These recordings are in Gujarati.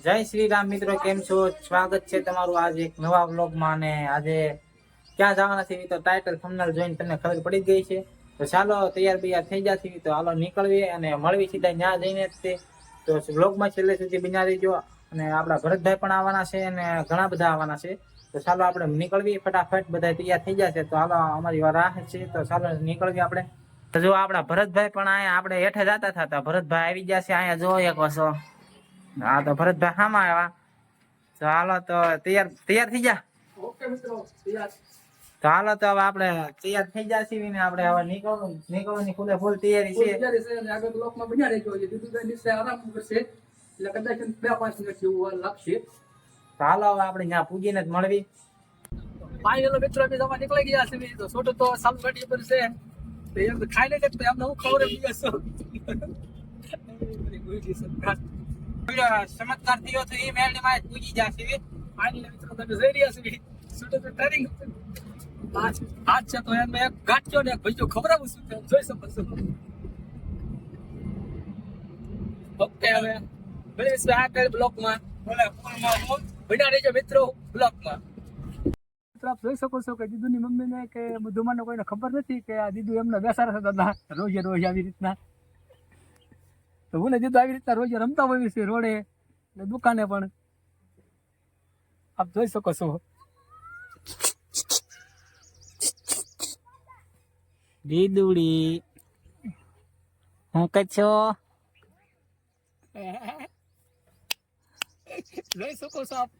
જય શ્રી રામ મિત્રો, કેમ છો? સ્વાગત છે તમારું આજ એક નવા વ્લોગમાં. અને આજે ક્યાં જવાના છે તો ટાઇટલ થંબનેલ જોઈને તમને ખબર પડી ગઈ છે. તો ચાલો તૈયાર બૈયાર થઈ જશે, તો હાલો નીકળવી અને મળવી સીધા ત્યાં જઈને જ તે. તો વ્લોગમાં છેલ્લે સુધી બન્યા રહીજો. અને આપણા ભરતભાઈ પણ આવવાના છે અને ઘણા બધા આવવાના છે. તો ચાલો આપણે નીકળવી ફટાફટ, બધા તૈયાર થઈ જશે. તો હાલો અમારી રાહ છે, તો ચાલો નીકળવી આપણે. તો જો આપણા ભરતભાઈ પણ અહીંયા આપણે હેઠે જતા હતા, ભરતભાઈ આવી ગયા છે અહીંયા. જો એક વસો હા, તો ભરતભાઈ હામાં આવ્યા. તો હાલો તો તૈયાર થઈ જા. ઓકે મિત્રો, તૈયાર. તો હાલો તો હવે આપણે તૈયાર થઈ જશે ને આપણે હવે નીકળવાની ફૂલ તૈયારી છે. તૈયારી છે અને આગળ બ્લોકમાં બન્યા રહેજો. દીદુભાઈ નીચે આરામ કરશે એટલે કદાચ 2-5 મિનિટ જેવું વાર લાગશે. તો હાલો હવે આપણે ત્યાં પૂજીને જ મળવી. ફાઇનલ મિત્રો અમે જવા નીકળી ગયા છે. તો છોટો તો સાલવાડી પર છે. તો એમ ખાઈ લે તો એમને હું ખબર એમ ગયો ચમત્કાર થયો તો એ મેળની માં પૂજી જશે. ફાઇનલ મિત્રો તમે જઈ રહ્યા છો. છોટો તો ટ્રેનિંગ આજ છે તો એમ એક ગાંઠ્યો ને એક ભાઈઓ ખવડાવું છું. જોઈ શકો છો. ઓકે, હવે મળીશું આગળ બ્લોકમાં. બન્યા રહેજો મિત્રો બ્લોકમાં. આપ જોઈ શકો છો કે દીદુની મમ્મીને કે બધું કોઈને ખબર નથી કે આ દીદુ એમને બેસાડે છે દાદા રોજે રોજ આવી રીતના. તો હું ને દીદુ આવી રીતના રોજે રમતા હોઈએ છીએ રોડે ને દુકાને પણ. આપ જોઈ શકો છો. દીદુડી હું કચ્છો જોઈ શકો છો આપ.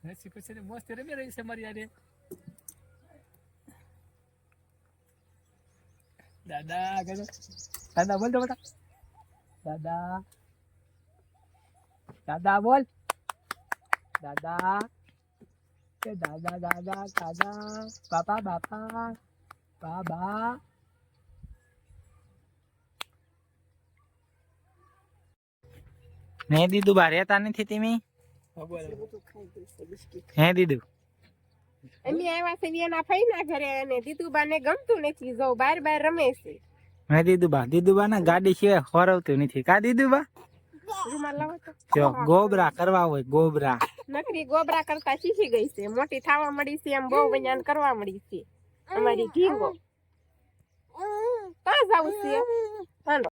રસી પછી મસ્ત રમી રહી છે મારી યારે. દાદા દાદા બોલ તો બેટા. દાદા દાદા બોલ. દાદા દાદા દાદા દાદા બાપા બાપા બાબા. ને દીદુ બા રહેતા નથી તમે? હે દીદુ અમે આવ્યા છે એના ફઈના ઘરે અને દીદુબાને ગમતું નથી. જો બાર બાર રમે છે. હે દીદુબા ને ગાડી સિવાય ખોરવતું નથી કા દીદુબા? રૂમાલ લાવો તો. જો ગોબરા કરવા હોય, ગોબરા નકરી ગોબરા કરતા શીખી ગઈ છે. મોટી થાવા મળી છે, એમ બહુ વૈયાન કરવા મળી છે અમારી ઘીંગો. કાં જાવું છે? હાલો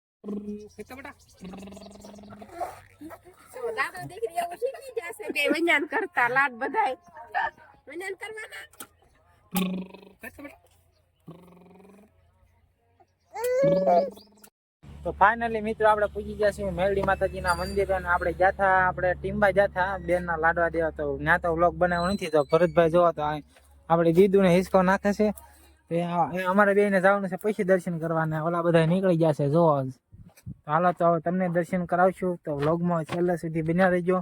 દાદા દીકરી એવું શીખી જશે બે વૈયાન કરતા. લાડ બધાય વૈયાન કરવાના. તો ફાઇનલી મિત્રો આપણે પૂજી ગયા છીએ મેલડી માતાજીના મંદિરે. અને આપણે જાથા, આપણે ટીમ્બા જાથા બેન ના લાડવા દેવા. તો ત્યાં તો વ્લોગ બનાવ્યો નથી. તો ભરતભાઈ જોવા તો આપણે દીદુ ને હિસકો નાખે છે. અમારે બે ને જવાનું છે પછી દર્શન કરવાના. ઓલા બધા નીકળી ગયા છે જોવા. હાલો તો તમને દર્શન કરાવશું. તો વ્લોગમાં છેલ્લે સુધી બન્યા રહેજો.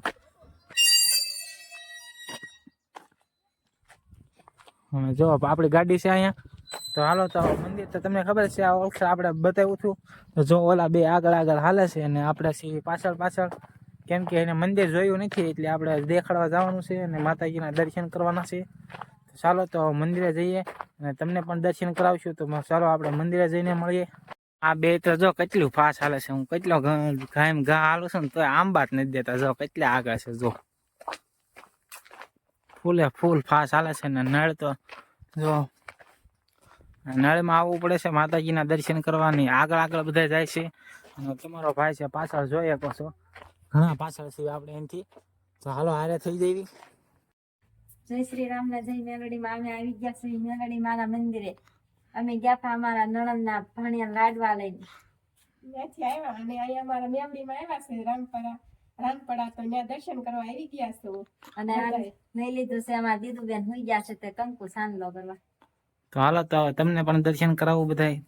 જો આપણી ગાડી છે અહીંયા. તો હાલો તો મંદિર તો તમને ખબર છે આ વખતે આપણે બતાવ્યું હતું. તો જો ઓલા બે આગળ હાલે છે અને આપણે છીએ પાછળ. કેમ કે એને મંદિર જોયું નથી એટલે આપણે દેખાડવા જવાનું છે અને માતાજીના દર્શન કરવાના છે. તો ચાલો તો મંદિરે જઈએ અને તમને પણ દર્શન કરાવશું. તો ચાલો આપણે મંદિરે જઈને મળીએ. આ બે તો જો કેટલું ફાસ્ટ હાલે છે. હું કેટલો ઘા હાલું છું ને તો આંબા જ નથી દેતા. જો કેટલા આગળ છે. જો ફૂલ ફાસ્ટ હાલે છે ને નળ તો જો નળમાં આવવું પડે છે માતાજીના દર્શન કરવાની. આગળ બધા જાય છે અને તમારો ભાઈ છે પાછળ જોઈએ કહો છો. ઘણા પાછળ છે આપણે એનાથી. તો હાલો હારે થઈ જઈએ. જય શ્રી રામ ને જય મેલડી માં. અમે આવી ગયા છીએ મેલડી માના મંદિરે. અમે ગયા હતા અમારા નણંદ ના ભાણિયા લાડવા લઈને. ત્યાંથી આવ્યા અને અહીંયા અમારા મેમડીમાં આવ્યા છે રામપડા. તો ત્યાં દર્શન કરવા આવી ગયા છો. અને લઈ લીધું છે અમારા દીદુબેન હોઈ ગયા છે તે કંકુ સાંદલો કરવા. તો હાલો તો તમને પણ દર્શન કરાવવું બધાય.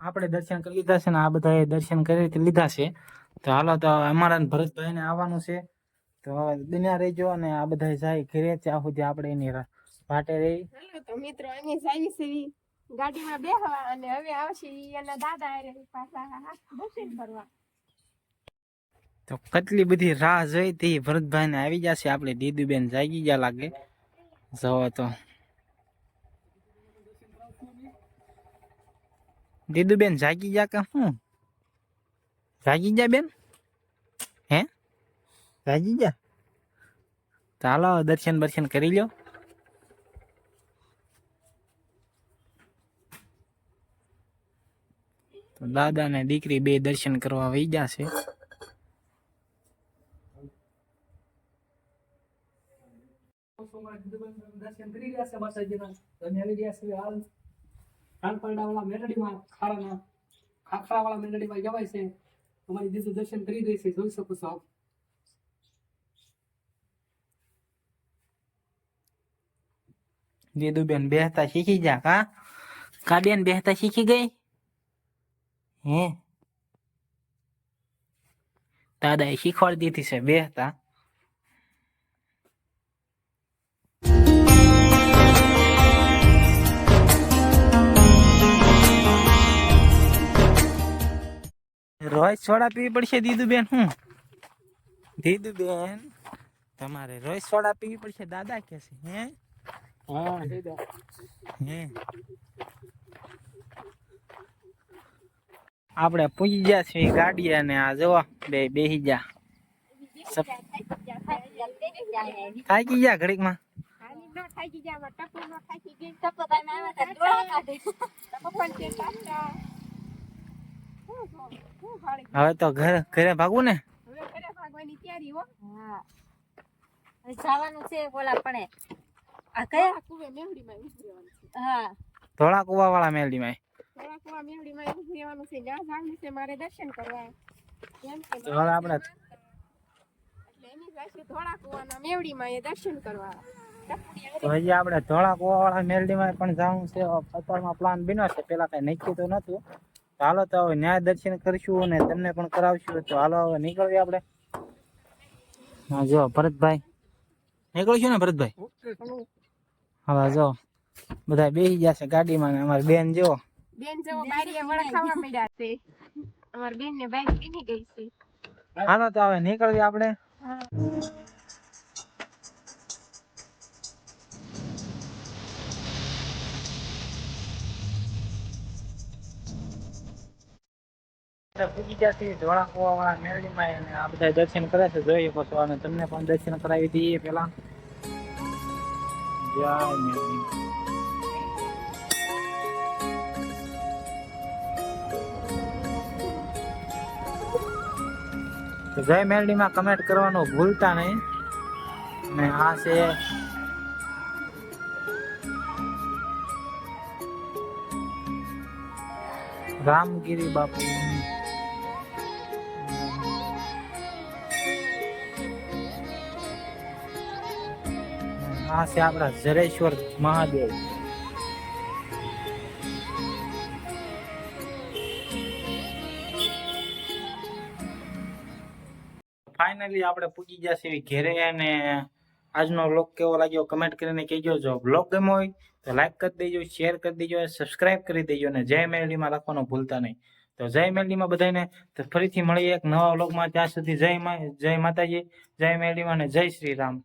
આપણે દર્શન કરી લીધા છે ને આ બધા દર્શન કરી લીધા છે. તો હાલો તો અમારા ભરતભાઈ ને આવવાનું છે. તો બન્યા રહેજો અને આ બધા જાય ઘરે ત્યાં સુધી આપણે એની વાટે રહી. હાલો તો મિત્રો અમે જાવી છીએ ગાડીમાં બેહવા અને હવે આવશે એના દાદા પાછા દર્શન કરવા. તો કેટલી બધી રાહ જોઈ હતી ભરતભાઈ ને આવી જશે આપણે દીદુબેન જાગી ગયા લાગે જવો તો દીદુબેન જાગી ગયા કે શું જાગી ગયા બેન હે જાગી ગયા ચાલો દર્શન બર્શન કરી લો તો દાદા ને દીકરી બે દર્શન કરવા વહી જશે દર્શન કરી રહ્યા છે માતાજીના તમે આવી રહ્યા છે હાલ રાણપરડાવાળા મેલડીમાં ખાખરાવાળા મેલડીમાં જવાય છે તમારી દીદી દર્શન કરી રહી છે જોઈ શકો છો આપ દીદુબેન બેહતા શીખી જા કા બેન બેહતા શીખી ગઈ હે દાદા એ શીખવાડી દીધી છે બેહતા રોજ સોડા પીવી પડશે દીદુબેન હું દીદુબેન તમારે રોજ સોડા પીવી પડશે દાદા કે છે હે હા હે આપણે પૂજી ગયા છીએ ગાડી અને આ જોવા બે બેહી જા થાકી ગયા ઘડીક માં હવે તો ઘરે ભાગવું ને જવાનું છે બોલા પણ આ કયા હા ધોળા કુવા વાળા મેલડી માં મારે દર્શન કરવા તો હવે આપણે ધોળા કુવાના મેવડીમાં એ દર્શન કરવા તો હજી આપણે ધોળા કુવા વાળા મેલડી માં પણ જવાનું છે અત્યારમાં પ્લાન બન્યો છે પેલા કઈ નક્કી તો નતું તો હાલો તો હવે ન્યાય દર્શન કરશું અને તમને પણ કરાવશું તો હાલો હવે નીકળીએ આપણે હા જો ભરતભાઈ નીકળશું ને ભરતભાઈ હવે જો બધા બેસી જશે ગાડીમાં ને અમારી બેન જો બેન જેવો બારીએ વળખાવા મળ્યા છે અમારી બેન ને બાઈક પીની ગઈ છે હાલો તો હવે નીકળીએ આપણે પૂજી જશે ધોળા કુવા વાળા મેળવીમાં અને આ બધા દર્શન કરે છે જોઈએ પછી અને તમને પણ દર્શન કરાવી દઈએ પેલા જય મેળવી તો જય મેલડીમાં કમેન્ટ કરવાનું ભૂલતા નહીં અને આ છે રામગીરી બાપુ આ છે આપણા જરેશ્વર મહાદેવ ફાઇનલી આપણે પૂજી ગયા છીએ ઘેરે અને આજનો વ્લોગ કેવો લાગ્યો કમેન્ટ કરીને કહેજો જો વ્લોગ ગમ્યો હોય તો લાઈક કરી દેજો શેર કરી દેજો સબસ્ક્રાઇબ કરી દેજો અને જય મેલડીમાં લખવાનું ભૂલતા નહીં તો જય મેલડીમાં બધાને તો ફરીથી મળીએ એક નવા વ્લોગમાં ત્યાં સુધી જય માતાજી જય મેલડીમાં અને જય શ્રી રામ